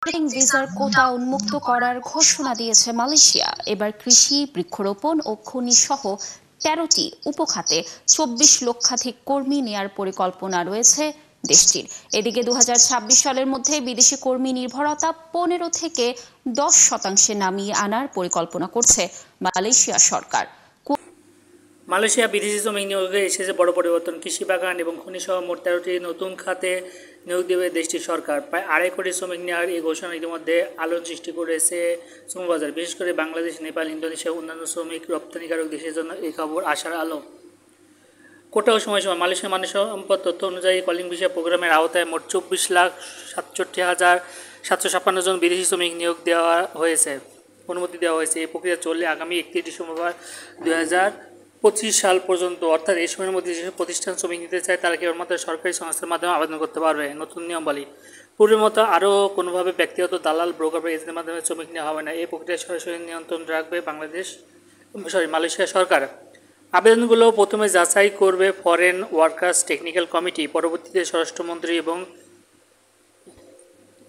Visiting ভিসার কোটা উন্মুক্ত করার ঘোষণা দিয়েছে মালয়েশিয়া। এবার কৃষি, বৃক্ষরোপণ ও খনি সহ ১৩টি উপখাতে ২৪ লক্ষাধিক কর্মী নেয়ার পরিকল্পনা রয়েছে দেশটির। এদিকে ২০২৬ সালের মধ্যে বিদেশি কর্মী নির্ভরতা ১৫ থেকে ১০% নামিয়ে আনার পরিকল্পনা করছে মালয়েশিয়া সরকার। মালয়েশিয়া বিদেশি শ্রমিক নিয়োগে এসেছে বড় পরিবর্তন। কৃষি, বাগান এবং খনি সহ মোট ১৩টি নতুন খাতে নিয়োগ দেবে দেশটির সরকার। প্রায় ২.৫ কোটি শ্রমিক নেওয়ার এই ঘোষণা ইতিমধ্যে আলোড়ন সৃষ্টি করেছে শ্রমবাজার। বিশেষ করে বাংলাদেশ, নেপাল, ইন্দোনেশিয়া অন্যান্য শ্রমিক রপ্তানিকারক দেশের জন্য এই খবর আশার আলো। কোটা ও সময়সীমা। মালয়েশিয়া মানব সম্পদ তথ্য অনুযায়ী কলিং ভিসা প্রোগ্রামের আওতায় মোট ২৪,৬৭,৭৫৬ জন বিদেশি শ্রমিক নিয়োগ দেওয়া হয়েছে, অনুমতি দেওয়া হয়েছে। এই প্রক্রিয়া চললে আগামী ৩১ ডিসেম্বর ২০২৫ সাল পর্যন্ত, অর্থাৎ এই সময়ের মধ্যে যেসব প্রতিষ্ঠান শ্রমিক নিতে চায় তারা কেবলমাত্র সরকারি সংস্থার মাধ্যমে আবেদন করতে পারবে। নতুন নিয়মাবলী। পূর্বের মতো আরও কোনোভাবে ব্যক্তিগত দালাল, ব্রোকার বা এজেন্টের মাধ্যমে শ্রমিক নেওয়া হবে না। এই প্রক্রিয়ায় সরাসরি নিয়ন্ত্রণ রাখবে মালয়েশিয়া সরকার। আবেদনগুলো প্রথমে যাচাই করবে ফরেন ওয়ার্কার্স টেকনিক্যাল কমিটি। পরবর্তীতে স্বরাষ্ট্রমন্ত্রী এবং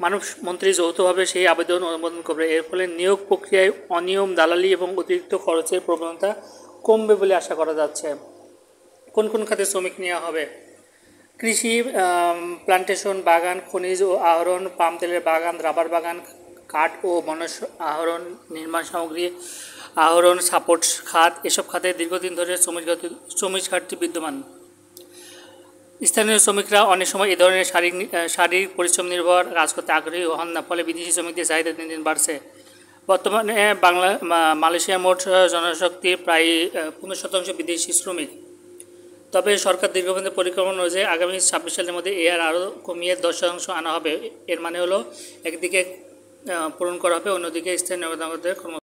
মানবমন্ত্রী যৌথভাবে সেই আবেদন অনুমোদন করবে। এর ফলে নিয়োগ প্রক্রিয়ায় অনিয়ম, দালালি এবং অতিরিক্ত খরচের প্রবণতা কমবে বলে আশা করা যাচ্ছে। কোন কোন খাতে শ্রমিক নেওয়া হবে? কৃষি, প্লান্টেশন, বাগান, খনিজ ও আহরণ, পাম তেলের বাগান, রাবার বাগান, কাঠ ও বনজ আহরণ, নির্মাণ সামগ্রী আহরণ, সাপোর্ট খাত, এসব খাতে দীর্ঘদিন ধরে শ্রমিক ঘাটতি বিদ্যমান। স্থানীয় শ্রমিকরা অনেক সময় এ ধরনের শারীরিক পরিশ্রম নির্ভর কাজ করতে আগ্রহী হন না, ফলে বিদেশি শ্রমিকদের চাহিদা দিন দিন বাড়ছে। বর্তমানে মালয়েশিয়ার মোট জনশক্তির প্রায় ১৫% বিদেশি শ্রমিক। তবে সরকার দীর্ঘমেয়াদী পরিকল্পনা অনুযায়ী আগামী ২৬ সালের মধ্যে এর আরও কমিয়ে ১০% আনা হবে। এর মানে হলো একদিকে পূরণ করা হবে, অন্যদিকে স্থানীয় নাগরিকদের